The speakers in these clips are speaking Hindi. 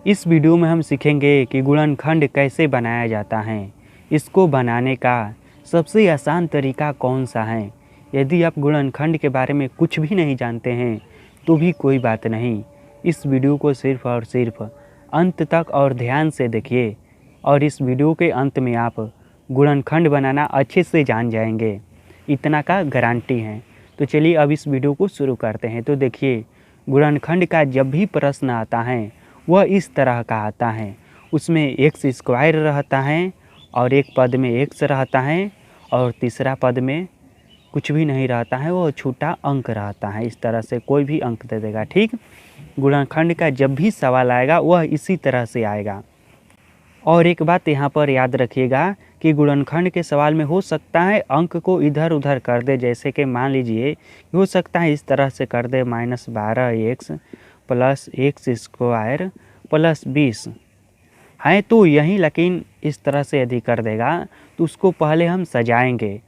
इस वीडियो में हम सीखेंगे कि गुणनखंड कैसे बनाया जाता है। इसको बनाने का सबसे आसान तरीका कौन सा है। यदि आप गुणनखंड के बारे में कुछ भी नहीं जानते हैं तो भी कोई बात नहीं, इस वीडियो को सिर्फ और सिर्फ अंत तक और ध्यान से देखिए और इस वीडियो के अंत में आप गुणनखंड बनाना अच्छे से जान जाएंगे, इतना का गारंटी है। तो चलिए अब इस वीडियो को शुरू करते हैं। तो देखिए, गुणनखंड का जब भी प्रश्न आता है वह इस तरह का आता है। उसमें एक्स स्क्वायर रहता है और एक पद में एक्स रहता है और तीसरा पद में कुछ भी नहीं रहता है, वो छोटा अंक रहता है। इस तरह से कोई भी अंक दे देगा। ठीक, गुणनखंड का जब भी सवाल आएगा वह इसी तरह से आएगा। और एक बात यहाँ पर याद रखिएगा कि गुणनखंड के सवाल में हो सकता है अंक को इधर उधर कर दे। जैसे कि मान लीजिए हो सकता है इस तरह से कर दे -12x plus x square plus 20 है तो यही, लेकिन इस तरह से यदि कर देगा तो उसको पहले हम सजाएंगे।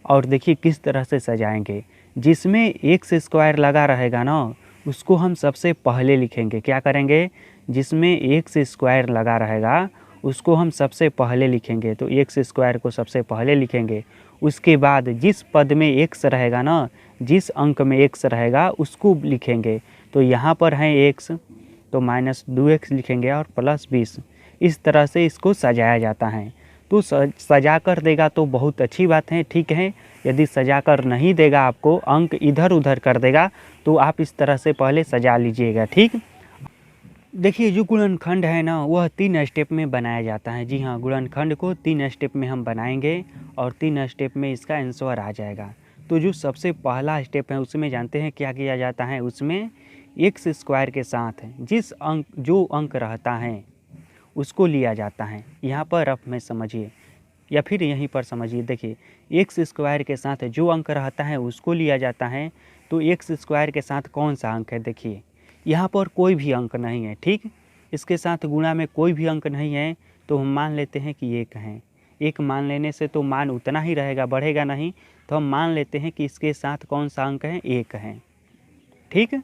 और देखिए किस तरह से सजाएंगे। जिसमें एक्स स्क्वायर लगा रहेगा ना उसको हम सबसे पहले लिखेंगे। क्या करेंगे? जिसमें एक्स स्क्वायर लगा रहेगा उसको हम सबसे पहले लिखेंगे। तो एक्स स्क्वायर को सबसे पहले लिखेंगे। उसके बाद जिस पद में एक्स रहेगा ना, जिस अंक में एक्स रहेगा उसको लिखेंगे। तो यहाँ पर है एक्स तो -2x लिखेंगे और प्लस 20। इस तरह से इसको सजाया जाता है। तो सजा कर देगा तो बहुत अच्छी बात है, ठीक है। यदि सजा कर नहीं देगा, आपको अंक इधर उधर कर देगा, तो आप इस तरह से पहले सजा लीजिएगा। ठीक, देखिए जो गुणनखंड है ना वह 3 स्टेप में बनाया जाता है। जी हाँ, गुणनखंड को 3 स्टेप में हम बनाएंगे और 3 स्टेप में इसका आंसर आ जाएगा। तो जो सबसे पहला स्टेप है उसमें जानते हैं क्या किया जाता है। उसमें एक्स स्क्वायर के साथ जो अंक रहता है उसको लिया जाता है। यहाँ पर रफ में समझिए या फिर यहीं पर समझिए। देखिए, एक्स स्क्वायर के साथ जो अंक रहता है उसको लिया जाता है। तो एक्स स्क्वायर के साथ कौन सा अंक है? देखिए यहाँ पर कोई भी अंक नहीं है। ठीक, इसके साथ गुणा में कोई भी अंक नहीं है तो हम मान लेते हैं कि एक है। एक मान लेने से तो मान उतना ही रहेगा, बढ़ेगा नहीं। तो हम मान लेते हैं कि इसके साथ कौन सा अंक है? एक है। ठीक,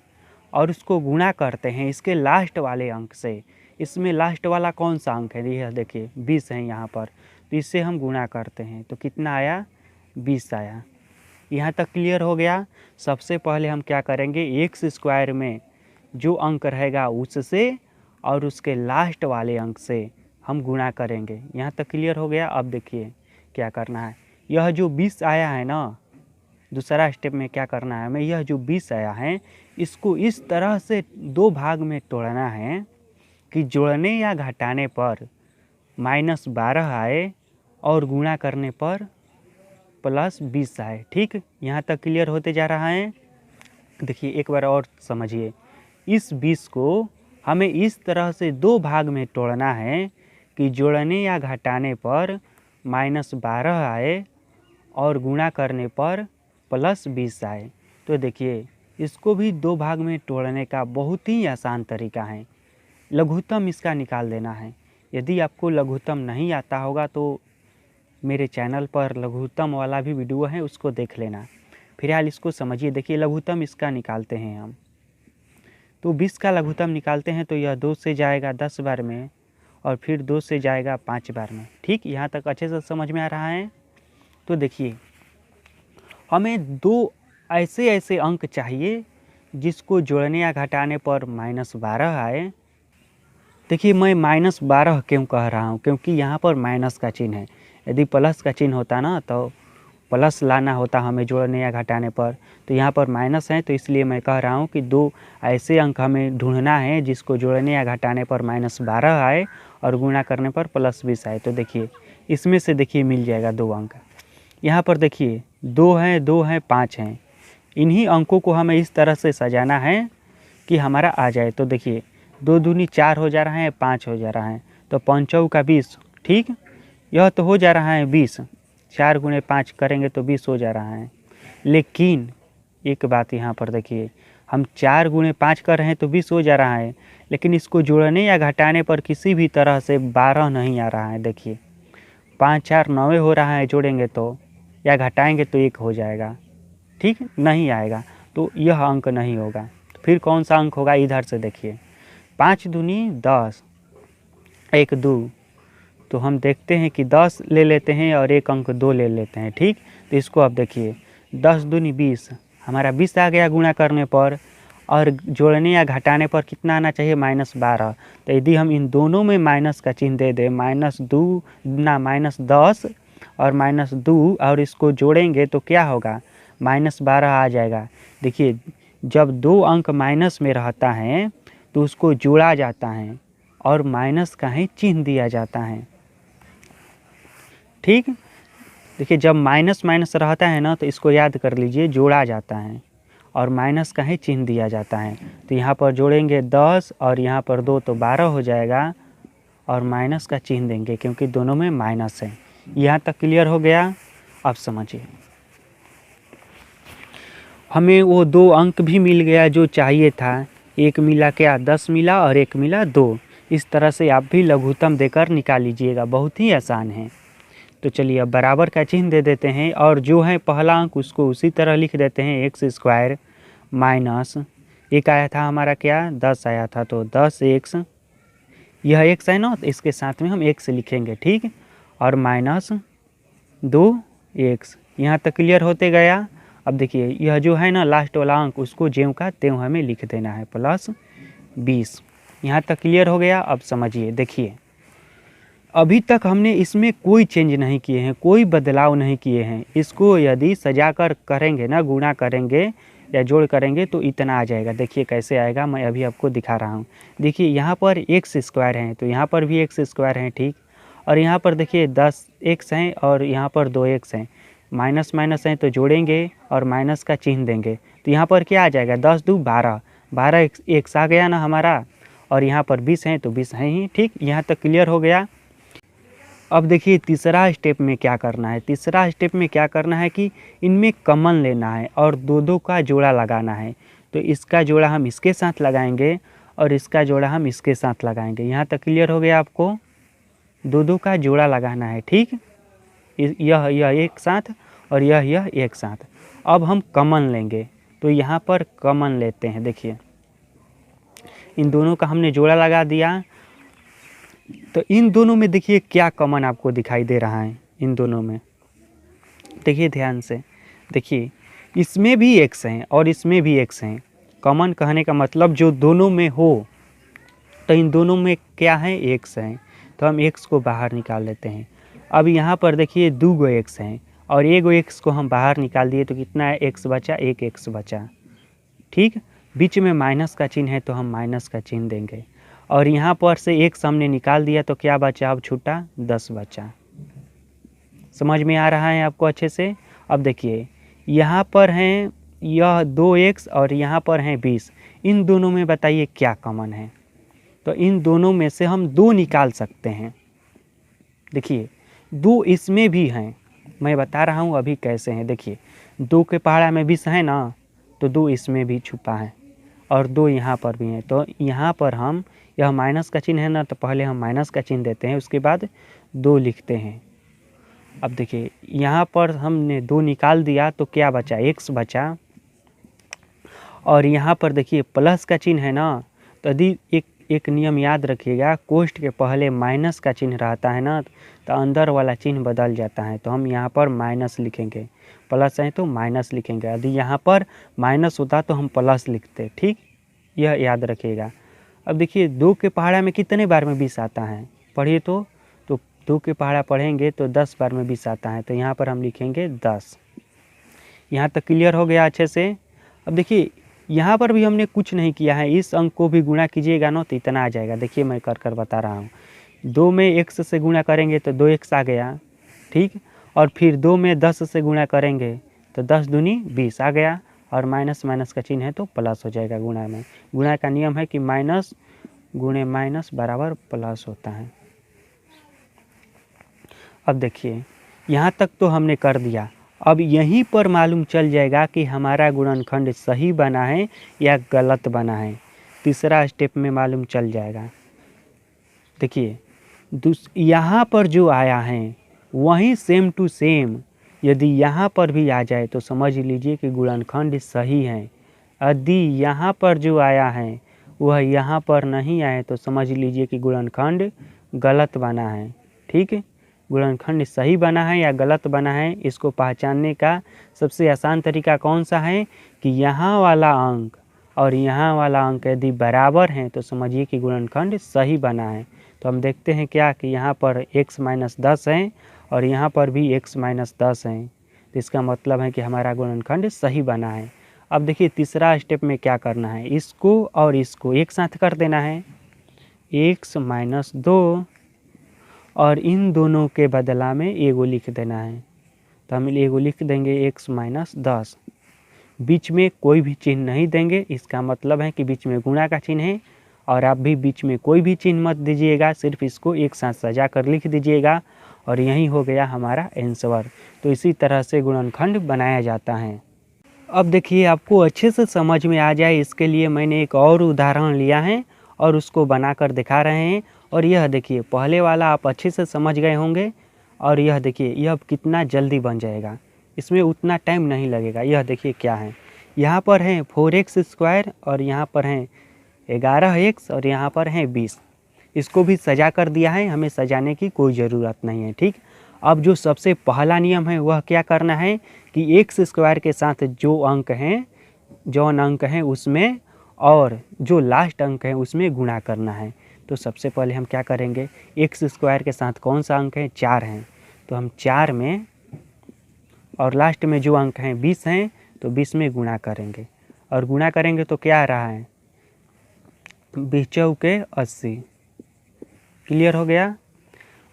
और उसको गुणा करते हैं इसके लास्ट वाले अंक से। इसमें लास्ट वाला कौन सा अंक है? यह देखिए 20 है यहाँ पर। तो इससे हम गुणा करते हैं तो कितना आया? 20 आया। यहाँ तक क्लियर हो गया। सबसे पहले हम क्या करेंगे, एक्स स्क्वायर में जो अंक रहेगा उससे और उसके लास्ट वाले अंक से हम गुणा करेंगे। यहाँ तक क्लियर हो गया। अब देखिए क्या करना है। यह जो 20 आया है ना, दूसरा स्टेप में क्या करना है हमें, यह जो 20 आया है इसको इस तरह से 2 भाग में तोड़ना है कि जोड़ने या घटाने पर -12 आए और गुणा करने पर +20 आए। ठीक, यहाँ तक क्लियर होते जा रहा है। देखिए एक बार और समझिए। इस 20 को हमें इस तरह से 2 भाग में तोड़ना है कि जोड़ने या घटाने पर -12 आए और गुणा करने पर +20 आए। तो देखिए इसको भी 2 भाग में तोड़ने का बहुत ही आसान तरीका है। लघुत्तम इसका निकाल देना है। यदि आपको लघुत्तम नहीं आता होगा तो मेरे चैनल पर लघुत्तम वाला भी वीडियो है, उसको देख लेना। फिलहाल इसको समझिए। देखिए लघुत्तम इसका निकालते हैं हम। तो 20 का लघुत्तम निकालते हैं तो यह 2 से जाएगा 10 बार में और फिर 2 से जाएगा 5 बार में। ठीक, यहाँ तक अच्छे से समझ में आ रहा है। तो देखिए हमें 2 ऐसे अंक चाहिए जिसको जोड़ने या घटाने पर -12 आए। देखिए मैं -12 क्यों कह रहा हूँ, क्योंकि यहाँ पर माइनस का चिन्ह है। यदि प्लस का चिन्ह होता ना तो प्लस लाना होता हमें जोड़ने या घटाने पर। तो यहाँ पर माइनस है तो इसलिए मैं कह रहा हूँ कि 2 ऐसे अंक हमें ढूंढना है जिसको जोड़ने या घटाने पर -12 आए और गुणा करने पर +20 आए। तो देखिए इसमें से देखिए मिल जाएगा 2 अंक। यहाँ पर देखिए 2 हैं 5 हैं। इन्हीं अंकों को हमें इस तरह से सजाना है कि हमारा आ जाए। तो देखिए 2 दूनी 4 हो जा रहा है, 5 हो जा रहा है तो 5 का 20। ठीक, यह तो हो जा रहा है 20, 4 गुणे 5 करेंगे तो 20 हो जा रहा है। लेकिन एक बात यहाँ पर देखिए, हम 4 गुणे 5 कर रहे हैं तो 20 हो जा रहा है, लेकिन इसको जोड़ने या घटाने पर किसी भी तरह से 12 नहीं आ रहा है। देखिए 5 4 9 हो रहा है, जोड़ेंगे तो या घटाएंगे तो 1 हो जाएगा। ठीक, नहीं आएगा तो यह अंक नहीं होगा। तो फिर कौन सा अंक होगा? इधर से देखिए 5 दूनी 10 1 2, तो हम देखते हैं कि 10 ले लेते हैं और एक अंक 2 ले लेते हैं। ठीक, तो इसको आप देखिए 10 दूनी 20, हमारा 20 आ गया गुणा करने पर, और जोड़ने या घटाने पर कितना आना चाहिए -12। तो यदि हम इन दोनों में माइनस का चिन्ह दे दें, -2 ना -10 और -2, और इसको जोड़ेंगे तो क्या होगा, -12 आ जाएगा। देखिए जब 2 अंक माइनस में रहता है तो उसको जोड़ा जाता है और माइनस का ही चिन्ह दिया जाता है। ठीक, देखिए जब माइनस माइनस रहता है ना, तो इसको याद कर लीजिए, जोड़ा जाता है और माइनस का ही चिन्ह दिया जाता है। तो यहाँ पर जोड़ेंगे 10 और यहाँ पर 2 तो 12 हो जाएगा, और माइनस का चिन्ह देंगे क्योंकि दोनों में माइनस है। यहाँ तक क्लियर हो गया। अब समझिए, हमें वो 2 अंक भी मिल गया जो चाहिए था। एक मिला क्या, 10 मिला, और एक मिला 2। इस तरह से आप भी लघुत्तम देकर निकाल लीजिएगा, बहुत ही आसान है। तो चलिए अब बराबर का चिन्ह दे देते हैं, और जो है पहला अंक उसको उसी तरह लिख देते हैं, x² माइनस एक आया था हमारा क्या, 10 आया था, तो 10x, यह x है ना, तो इसके साथ में हम x लिखेंगे। ठीक, और -2x। यहाँ तक क्लियर होते गया। अब देखिए यह जो है ना लास्ट वाला अंक, उसको ज्यों का त्यों हमें लिख देना है, +20। यहाँ तक क्लियर हो गया। अब समझिए, देखिए अभी तक हमने इसमें कोई चेंज नहीं किए हैं, कोई बदलाव नहीं किए हैं। इसको यदि सजाकर करेंगे ना, गुणा करेंगे या जोड़ करेंगे तो इतना आ जाएगा। देखिए कैसे आएगा, मैं अभी आपको दिखा रहा हूँ। देखिए यहाँ पर x² है तो यहाँ पर भी x² है। ठीक, और यहाँ पर देखिए 10x हैं और यहाँ पर 2x हैं, माइनस माइनस हैं तो जोड़ेंगे और माइनस का चिन्ह देंगे। तो यहाँ पर क्या आ जाएगा, 10 2 12, 12 x आ गया ना हमारा, और यहाँ पर 20 हैं तो 20 हैं ही। ठीक, यहाँ तक क्लियर हो गया। अब देखिए तीसरा स्टेप में क्या करना है। तीसरा स्टेप में क्या करना है कि इनमें कॉमन लेना है और 2 का जोड़ा लगाना है। तो इसका जोड़ा हम इसके साथ लगाएंगे और इसका जोड़ा हम इसके साथ लगाएंगे। यहाँ तक क्लियर हो गया आपको, 2 का जोड़ा लगाना है। ठीक, यह एक साथ और यह एक साथ। अब हम कॉमन लेंगे, तो यहाँ पर कॉमन लेते हैं। देखिए इन दोनों का हमने जोड़ा लगा दिया, तो इन दोनों में देखिए क्या कॉमन आपको दिखाई दे रहा है। इन दोनों में देखिए ध्यान से, देखिए इसमें भी x हैं और इसमें भी x हैं। कॉमन कहने का मतलब जो दोनों में हो, तो इन दोनों में क्या है, x हैं, तो हम x को बाहर निकाल लेते हैं। अब यहाँ पर देखिए 2 x हैं और 1 x को हम बाहर निकाल दिए तो कितना है, x बचा, 1 x बचा। ठीक, बीच में माइनस का चिन्ह है तो हम माइनस का चिन्ह देंगे, और यहाँ पर से x हमने निकाल दिया तो क्या बचा, अब छूटा 10 बचा। समझ में आ रहा है आपको अच्छे से। अब देखिए यहाँ पर हैं यह 2x और यहाँ पर हैं 20, इन दोनों में बताइए क्या कॉमन है। तो इन दोनों में से हम 2 निकाल सकते हैं। देखिए 2 इसमें भी हैं, मैं बता रहा हूँ अभी कैसे हैं। देखिए 2 के पहाड़ा में 20 है ना, तो 2 इसमें भी छुपा है और 2 यहाँ पर भी हैं। तो यहाँ पर हम, यह माइनस का चिन्ह है ना, तो पहले हम माइनस का चिन्ह देते हैं, उसके बाद 2 लिखते हैं। अब देखिए यहाँ पर हमने 2 निकाल दिया तो क्या बचा, x बचा, और यहाँ पर देखिए प्लस का चिन्ह है ना, तो यदि एक नियम याद रखिएगा, कोष्ठ के पहले माइनस का चिन्ह रहता है ना, तो अंदर वाला चिन्ह बदल जाता है। तो हम यहाँ पर माइनस लिखेंगे, प्लस है तो माइनस लिखेंगे। यदि यहाँ पर माइनस होता तो हम प्लस लिखते। ठीक, यह याद रखिएगा। अब देखिए 2 के पहाड़ा में कितने बार में 20 आता है, पढ़िए तो 2 के पहाड़ा पढ़ेंगे तो 10 बार में 20 आता है, तो यहाँ पर हम लिखेंगे 10। यहाँ तक क्लियर हो गया अच्छे से। अब देखिए यहाँ पर भी हमने कुछ नहीं किया है, इस अंक को भी गुणा कीजिएगा ना तो इतना आ जाएगा। देखिए मैं कर बता रहा हूँ, 2 में x से गुणा करेंगे तो 2x आ गया। ठीक, और फिर 2 में 10 से गुणा करेंगे तो 10 दूनी 20 आ गया, और माइनस माइनस का चिन्ह है तो प्लस हो जाएगा। गुणा में, गुणा का नियम है कि माइनस गुणे माइनस बराबर प्लस होता है। अब देखिए यहाँ तक तो हमने कर दिया। अब यहीं पर मालूम चल जाएगा कि हमारा गुणनखंड सही बना है या गलत बना है। तीसरा स्टेप में मालूम चल जाएगा। देखिए यहाँ पर जो आया है वहीं सेम टू सेम यदि यहाँ पर भी आ जाए तो समझ लीजिए कि गुणनखंड सही है। यदि यहाँ पर जो आया है वह यहाँ पर नहीं आए तो समझ लीजिए कि गुणनखंड गलत बना है। ठीक है, गुणनखंड सही बना है या गलत बना है, इसको पहचानने का सबसे आसान तरीका कौन सा है कि यहाँ वाला अंक और यहाँ वाला अंक यदि बराबर हैं तो समझिए कि गुणनखंड सही बना है। तो हम देखते हैं क्या कि यहाँ पर x माइनस 10 है और यहाँ पर भी x माइनस 10 है, तो इसका मतलब है कि हमारा गुणनखंड सही बना है। अब देखिए तीसरा स्टेप में क्या करना है, इसको और इसको एक साथ कर देना है, x माइनस 2 और इन दोनों के बदला में एगो लिख देना है। तो हम एगो लिख देंगे x माइनस 10, बीच में कोई भी चिन्ह नहीं देंगे, इसका मतलब है कि बीच में गुणा का चिन्ह है। और आप भी बीच में कोई भी चिन्ह मत दीजिएगा, सिर्फ इसको एक साथ सजा कर लिख दीजिएगा और यही हो गया हमारा आंसर। तो इसी तरह से गुणनखंड बनाया जाता है। अब देखिए आपको अच्छे से समझ में आ जाए इसके लिए मैंने एक और उदाहरण लिया है और उसको बनाकर दिखा रहे हैं। और यह देखिए पहले वाला आप अच्छे से समझ गए होंगे और यह देखिए यह कितना जल्दी बन जाएगा, इसमें उतना टाइम नहीं लगेगा। यह देखिए क्या है, यहाँ पर है 4x² और यहाँ पर है 11x और यहाँ पर है 20। इसको भी सजा कर दिया है, हमें सजाने की कोई ज़रूरत नहीं है। ठीक, अब जो सबसे पहला नियम है वह क्या करना है कि x² के साथ जो अंक हैं, जौन अंक हैं उसमें और जो लास्ट अंक है उसमें गुणा करना है। तो सबसे पहले हम क्या करेंगे, x² के साथ कौन सा अंक है, 4 हैं, तो हम 4 में और लास्ट में जो अंक हैं 20 हैं तो 20 में गुणा करेंगे। और गुणा करेंगे तो क्या आ रहा है, 20 चौके 80। क्लियर हो गया।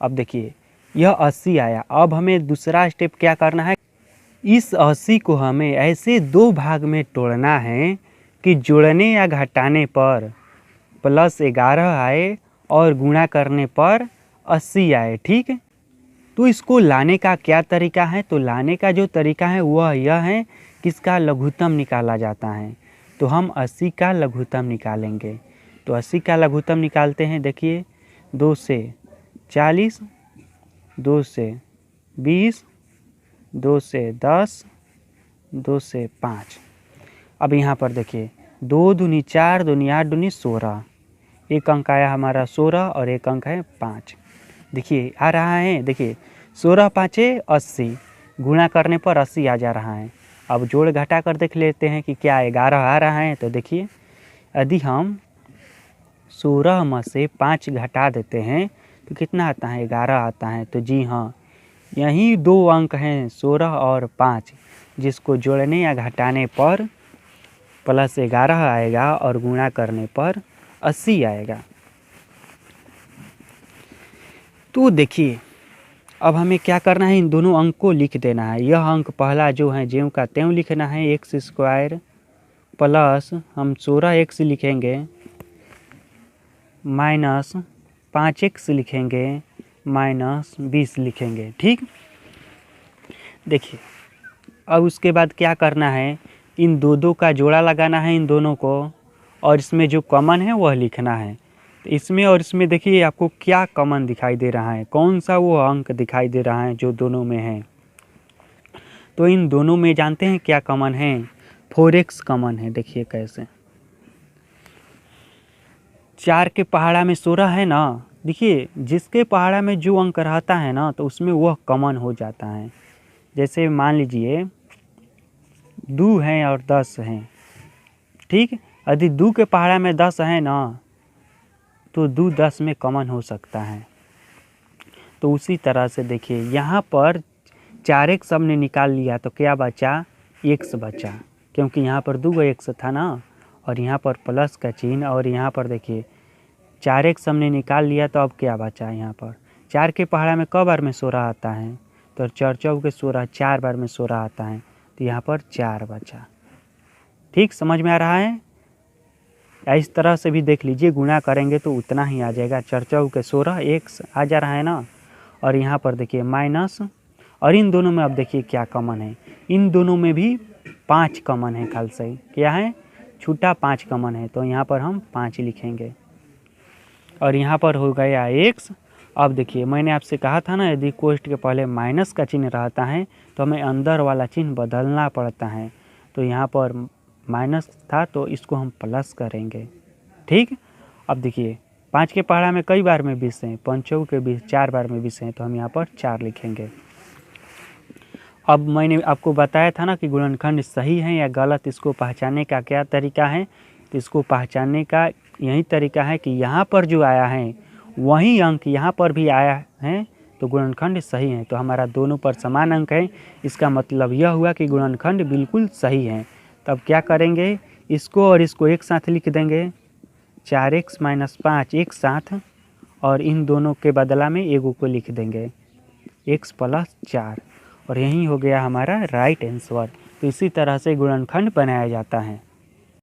अब देखिए यह 80 आया, अब हमें दूसरा स्टेप क्या करना है, इस 80 को हमें ऐसे दो भाग में तोड़ना है कि जोड़ने या घटाने पर +11 आए और गुणा करने पर 80 आए। ठीक है, तो इसको लाने का क्या तरीका है, तो लाने का जो तरीका है वह यह है कि इसका लघुत्तम निकाला जाता है। तो हम 80 का लघुत्तम निकालेंगे। तो 80 का लघुत्तम निकालते हैं, देखिए 2 से 40, 2 से 20, 2 से 10, 2 से 5। अब यहाँ पर देखिए 2 दूनी 4, दूनी 8, दूनी 16, एक अंक आया हमारा 16 और एक अंक है 5। देखिए आ रहा है, देखिए 16 5 80, गुणा करने पर 80 आ जा रहा है। अब जोड़ घटा कर देख लेते हैं कि क्या 11 आ रहा है। तो देखिए यदि हम 16 में से 5 घटा देते हैं तो कितना आता है, 11 आता है। तो जी हाँ, यही दो अंक हैं 16 और 5, जिसको जोड़ने या घटाने पर +11 आएगा और गुणा करने पर 80 आएगा। तो देखिए अब हमें क्या करना है, इन दोनों अंक को लिख देना है। यह अंक पहला जो है ज्यों का त्यों लिखना है, x² प्लस हम 16x लिखेंगे माइनस 5x लिखेंगे माइनस 20 लिखेंगे। ठीक, देखिए अब उसके बाद क्या करना है, इन दो का जोड़ा लगाना है इन दोनों को और इसमें जो कॉमन है वह लिखना है। तो इसमें और इसमें देखिए आपको क्या कॉमन दिखाई दे रहा है, कौन सा वो अंक दिखाई दे रहा है जो दोनों में है। तो इन दोनों में जानते हैं क्या कॉमन है, 4x कॉमन है। देखिए कैसे, 4 के पहाड़ा में 16 है ना, देखिए जिसके पहाड़ा में जो अंक रहता है ना तो उसमें वह कॉमन हो जाता है। जैसे मान लीजिए 2 हैं और 10 हैं। ठीक, यदि 2 के पहाड़ा में 10 है ना तो 2 10 में कॉमन हो सकता है। तो उसी तरह से देखिए यहाँ पर 4x हमने निकाल लिया तो क्या बचा, x बचा, क्योंकि यहाँ पर 2 x था ना और यहाँ पर प्लस का चिन्ह। और यहाँ पर देखिए 4x हमने निकाल लिया तो अब क्या बचा, यहाँ पर 4 के पहाड़ा में क बार में 16 आता है, तो 4 चौके 16, 4 बार में 16 आता है, तो यहाँ पर 4 बचा। ठीक, समझ में आ रहा है। इस तरह से भी देख लीजिए, गुणा करेंगे तो उतना ही आ जाएगा, 4 चौके 16, x आ जा रहा है ना। और यहाँ पर देखिए माइनस, और इन दोनों में अब देखिए क्या कॉमन है, इन दोनों में भी 5 कॉमन है। खाल सही क्या है, छूटा 5 कॉमन है, तो यहाँ पर हम 5 लिखेंगे और यहाँ पर हो गया x। अब देखिए मैंने आपसे कहा था ना, यदि कोष्ठ के पहले माइनस का चिन्ह रहता है तो हमें अंदर वाला चिन्ह बदलना पड़ता है। तो यहाँ पर माइनस था तो इसको हम प्लस करेंगे। ठीक, अब देखिए 5 के पहाड़ा में कई बार में 20 हैं, 5 के 20, 4 बार में 20 हैं, तो हम यहाँ पर 4 लिखेंगे। अब मैंने आपको बताया था ना कि गुणनखंड सही है या गलत, इसको पहचानने का क्या तरीका है। तो इसको पहचानने का यही तरीका है कि यहाँ पर जो आया है वही अंक यहाँ पर भी आया है, तो गुणनखंड सही है। तो हमारा दोनों पर समान अंक है, इसका मतलब यह हुआ कि गुणनखंड बिल्कुल सही है। तब क्या करेंगे, इसको और इसको एक साथ लिख देंगे, 4x - 5 एक साथ, और इन दोनों के बदला में एगो को लिख देंगे x + 4, और यही हो गया हमारा राइट आंसर। तो इसी तरह से गुणनखंड बनाया जाता है।